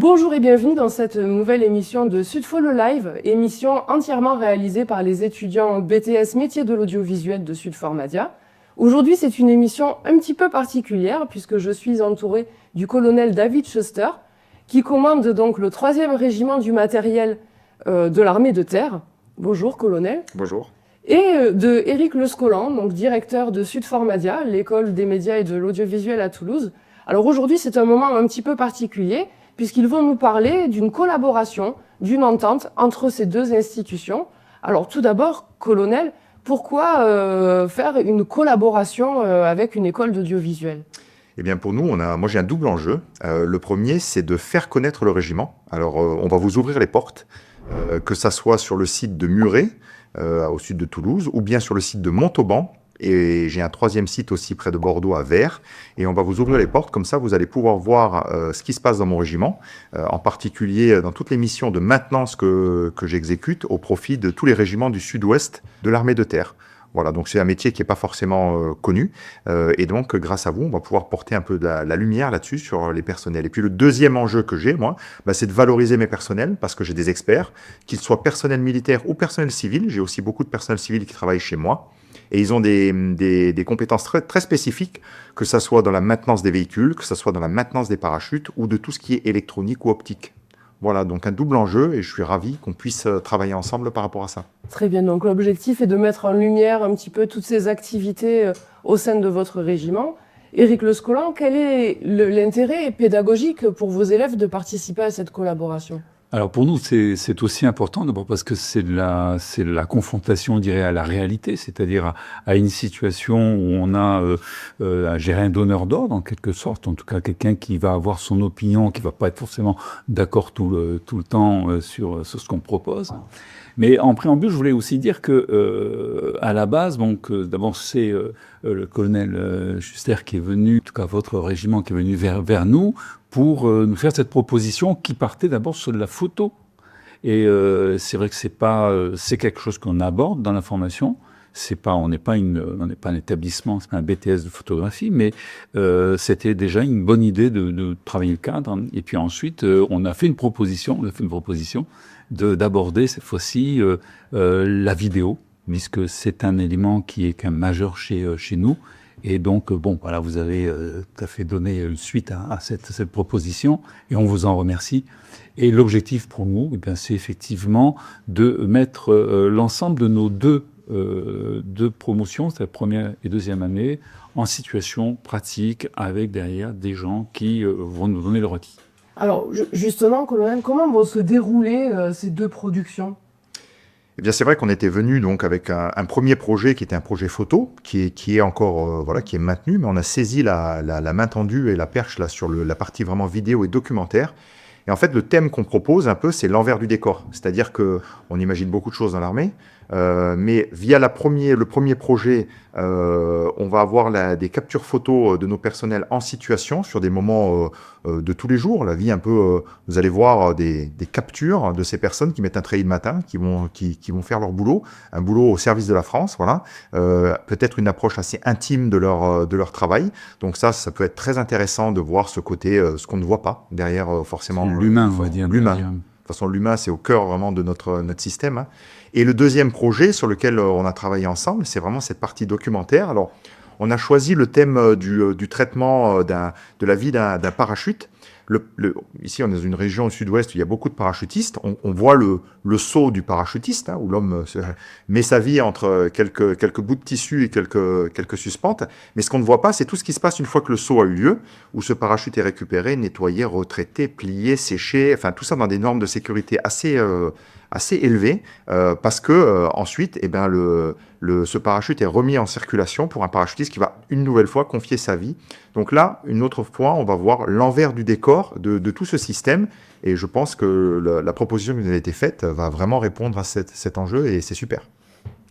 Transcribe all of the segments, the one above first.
Bonjour et bienvenue dans cette nouvelle émission de Sudfollow Live, émission entièrement réalisée par les étudiants BTS Métiers de l'audiovisuel de Sud4Madia. Aujourd'hui, c'est une émission un petit peu particulière puisque je suis entourée du colonel David Schuster, qui commande donc le 3e régiment du matériel de l'armée de terre. Bonjour, colonel. Bonjour. Et de Éric Lescolan, donc directeur de Sud4Madia, l'école des médias et de l'audiovisuel à Toulouse. Alors aujourd'hui, c'est un moment un petit peu particulier, puisqu'ils vont nous parler d'une collaboration, d'une entente entre ces deux institutions. Alors tout d'abord, colonel, pourquoi faire une collaboration avec une école d'audiovisuel ? Eh bien pour nous, moi j'ai un double enjeu. Le premier, c'est de faire connaître le régiment. Alors on va vous ouvrir les portes, que ça soit sur le site de Muret, au sud de Toulouse, ou bien sur le site de Montauban. Et j'ai un 3e site aussi près de Bordeaux, à Vers. Et on va vous ouvrir les portes, comme ça vous allez pouvoir voir ce qui se passe dans mon régiment, en particulier dans toutes les missions de maintenance que j'exécute au profit de tous les régiments du sud-ouest de l'armée de terre. Voilà, donc c'est un métier qui n'est pas forcément connu. Et donc, grâce à vous, on va pouvoir porter un peu de la lumière là-dessus sur les personnels. Et puis le deuxième enjeu que j'ai, moi, c'est de valoriser mes personnels, parce que j'ai des experts, qu'ils soient personnel militaire ou personnel civil. J'ai aussi beaucoup de personnel civil qui travaillent chez moi. Et ils ont des compétences très spécifiques, que ce soit dans la maintenance des véhicules, que ce soit dans la maintenance des parachutes ou de tout ce qui est électronique ou optique. Voilà, donc un double enjeu et je suis ravi qu'on puisse travailler ensemble par rapport à ça. Très bien, donc l'objectif est de mettre en lumière un petit peu toutes ces activités au sein de votre régiment. Éric Lescolan, quel est l'intérêt pédagogique pour vos élèves de participer à cette collaboration ? Alors pour nous, c'est aussi important, d'abord parce que c'est la confrontation, je dirais, à la réalité, c'est-à-dire à une situation où on a à gérer un donneur d'ordre, en quelque sorte, en tout cas quelqu'un qui va avoir son opinion, qui va pas être forcément d'accord tout le temps sur ce qu'on propose. Mais en préambule, je voulais aussi dire que à la base, donc d'abord c'est le colonel Schuster qui est venu, en tout cas votre régiment qui est venu vers nous pour nous faire cette proposition qui partait d'abord sur de la photo. Et c'est vrai que c'est quelque chose qu'on aborde dans la formation. On n'est pas un établissement, c'est pas un BTS de photographie, mais c'était déjà une bonne idée de travailler le cadre. Et puis ensuite, on a fait une proposition d'aborder cette fois-ci la vidéo, puisque c'est un élément qui est quand même majeur chez nous. Et donc, voilà, vous avez tout à fait donné suite à cette proposition, et on vous en remercie. Et l'objectif pour nous, c'est effectivement de mettre l'ensemble de nos deux promotions, c'est-à-dire première et deuxième année, en situation pratique, avec derrière des gens qui vont nous donner leur acquis. Alors, justement, colonel, comment vont se dérouler ces deux productions ? Eh bien, c'est vrai qu'on était venu donc avec un premier projet qui était un projet photo, qui est encore qui est maintenu, mais on a saisi la main tendue et la perche là sur la partie vraiment vidéo et documentaire. Et en fait, le thème qu'on propose un peu, c'est l'envers du décor, c'est-à-dire que on imagine beaucoup de choses dans l'armée, mais via le premier projet, on va avoir des captures photos de nos personnels en situation sur des moments de tous les jours, la vie un peu. Vous allez voir des captures de ces personnes qui mettent un treillis de matin, qui vont faire leur boulot, un boulot au service de la France, voilà. Peut-être une approche assez intime de leur travail. Donc ça peut être très intéressant de voir ce côté, ce qu'on ne voit pas derrière forcément. L'humain, on va dire. L'humain. De toute façon, l'humain, c'est au cœur vraiment de notre système. Hein. Et le deuxième projet sur lequel on a travaillé ensemble, c'est vraiment cette partie documentaire. Alors, on a choisi le thème du traitement de la vie d'un parachute. Ici, on est dans une région au sud-ouest où il y a beaucoup de parachutistes. On voit le saut du parachutiste, hein, où l'homme met sa vie entre quelques bouts de tissu et quelques suspentes. Mais ce qu'on ne voit pas, c'est tout ce qui se passe une fois que le saut a eu lieu, où ce parachute est récupéré, nettoyé, retraité, plié, séché, enfin tout ça dans des normes de sécurité assez élevées, parce que ensuite, ce parachute est remis en circulation pour un parachutiste qui va une nouvelle fois confier sa vie. Donc là, une autre fois, on va voir l'envers du décor de tout ce système. Et je pense que la proposition qui nous a été faite va vraiment répondre à cet enjeu et c'est super.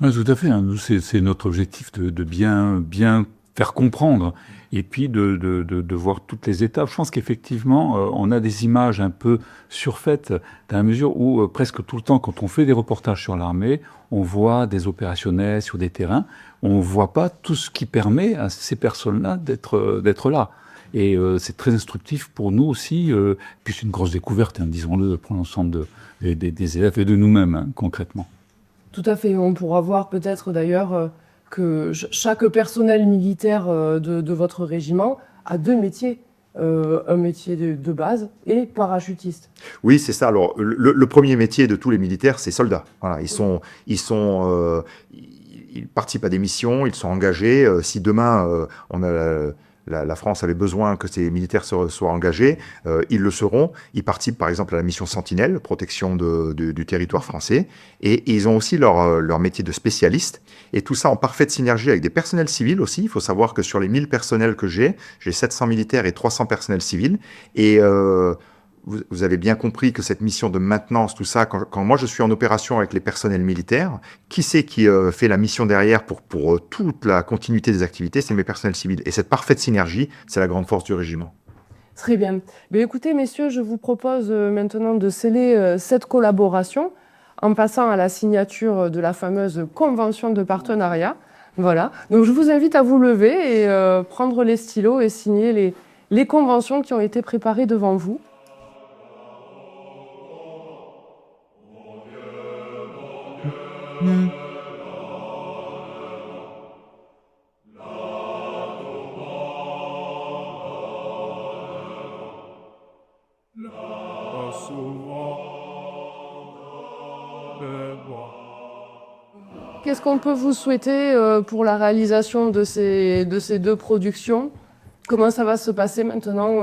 Oui, tout à fait. Hein. C'est notre objectif de bien faire comprendre et puis de voir toutes les étapes. Je pense qu'effectivement, on a des images un peu surfaites dans la mesure où presque tout le temps, quand on fait des reportages sur l'armée, on voit des opérationnels sur des terrains. On ne voit pas tout ce qui permet à ces personnes-là d'être là. Et c'est très instructif pour nous aussi. Puis c'est une grosse découverte, hein, disons-le, pour l'ensemble des élèves et de nous-mêmes, hein, concrètement. Tout à fait. On pourra voir peut-être d'ailleurs que chaque personnel militaire de votre régiment a deux métiers. Un métier de base et parachutiste. Oui, c'est ça. Alors, le premier métier de tous les militaires, c'est soldats. Voilà, ils participent à des missions, ils sont engagés. Si demain, la France avait besoin que ces militaires soient engagés, ils le seront. Ils participent par exemple à la mission Sentinelle, protection du territoire français, et ils ont aussi leur métier de spécialiste, et tout ça en parfaite synergie avec des personnels civils aussi. Il faut savoir que sur les 1000 personnels que j'ai 700 militaires et 300 personnels civils, et vous avez bien compris que cette mission de maintenance, tout ça, quand moi je suis en opération avec les personnels militaires, qui c'est qui fait la mission derrière pour toute la continuité des activités? C'est mes personnels civils. Et cette parfaite synergie, c'est la grande force du régiment. Très bien. Mais écoutez, messieurs, je vous propose maintenant de sceller cette collaboration en passant à la signature de la fameuse convention de partenariat. Voilà. Donc je vous invite à vous lever et prendre les stylos et signer les conventions qui ont été préparées devant vous. Qu'est-ce qu'on peut vous souhaiter pour la réalisation de ces deux productions? Comment ça va se passer maintenant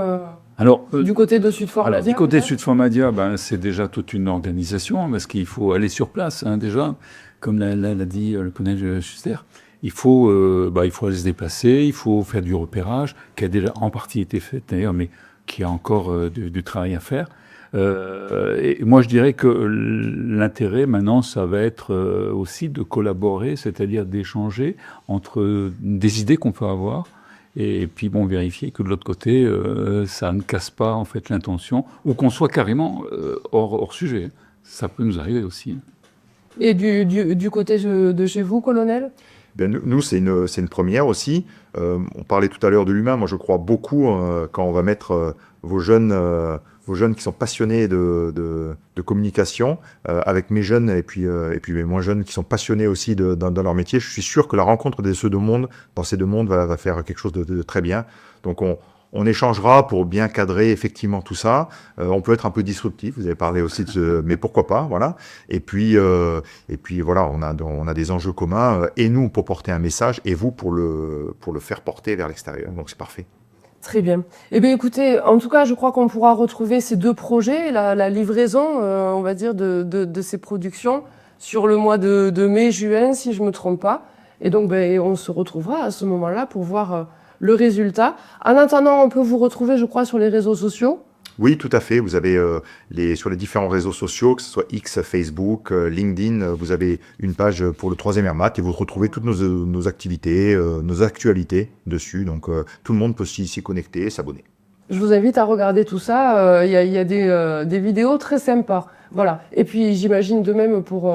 Alors, du côté de Sud-Formadia? Du côté de Sud-Formadia, c'est déjà toute une organisation, parce qu'il faut aller sur place, hein, déjà, comme l'a dit le colonel Schuster. Il faut aller se déplacer, il faut faire du repérage, qui a déjà en partie été fait d'ailleurs, mais qui a encore du travail à faire. Et moi, je dirais que l'intérêt maintenant, ça va être aussi de collaborer, c'est-à-dire d'échanger entre des idées qu'on peut avoir, et puis vérifier que de l'autre côté, ça ne casse pas en fait l'intention, ou qu'on soit carrément hors sujet. Ça peut nous arriver aussi. Et du côté de chez vous, colonel? Nous, c'est une première aussi. On parlait tout à l'heure de l'humain. Moi, je crois beaucoup quand on va mettre vos jeunes qui sont passionnés de communication avec mes jeunes et puis mes moins jeunes qui sont passionnés aussi dans leur métier. Je suis sûr que la rencontre dans ces deux mondes va faire quelque chose de très bien. Donc, on échangera pour bien cadrer effectivement tout ça. On peut être un peu disruptif. Vous avez parlé aussi mais pourquoi pas, voilà. Et puis voilà, on a des enjeux communs et nous pour porter un message et vous pour le faire porter vers l'extérieur. Donc c'est parfait. Très bien. Eh bien, écoutez, en tout cas, je crois qu'on pourra retrouver ces deux projets, la livraison, on va dire, de ces productions sur le mois de mai-juin, si je me trompe pas. Et donc, on se retrouvera à ce moment-là pour voir le résultat. En attendant, on peut vous retrouver, je crois, sur les réseaux sociaux. Oui, tout à fait. Vous avez sur les différents réseaux sociaux, que ce soit X, Facebook, LinkedIn, vous avez une page pour le 3e RMAT et vous retrouvez toutes nos activités, nos actualités dessus. Donc tout le monde peut s'y connecter, s'abonner. Je vous invite à regarder tout ça. Il y a des vidéos très sympas. Voilà. Et puis j'imagine de même pour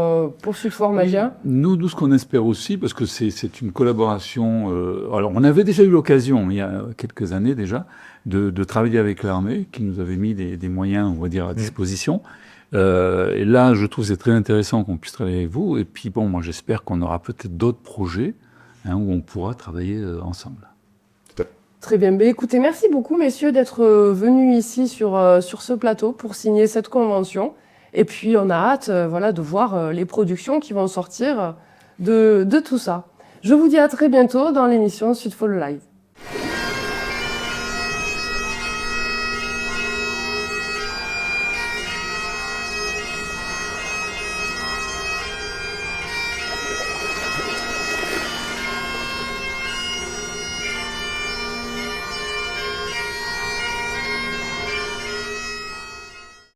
Sud-Formadia. Nous, ce qu'on espère aussi, parce que c'est une collaboration. Alors, on avait déjà eu l'occasion, il y a quelques années déjà, de travailler avec l'armée, qui nous avait mis des moyens, on va dire, à disposition. Et là, je trouve que c'est très intéressant qu'on puisse travailler avec vous. Et puis, moi, j'espère qu'on aura peut-être d'autres projets où on pourra travailler ensemble. Très bien. Écoutez, merci beaucoup, messieurs, d'être venus ici sur ce plateau pour signer cette convention. Et puis, on a hâte de voir les productions qui vont sortir de tout ça. Je vous dis à très bientôt dans l'émission Sud Follow Live.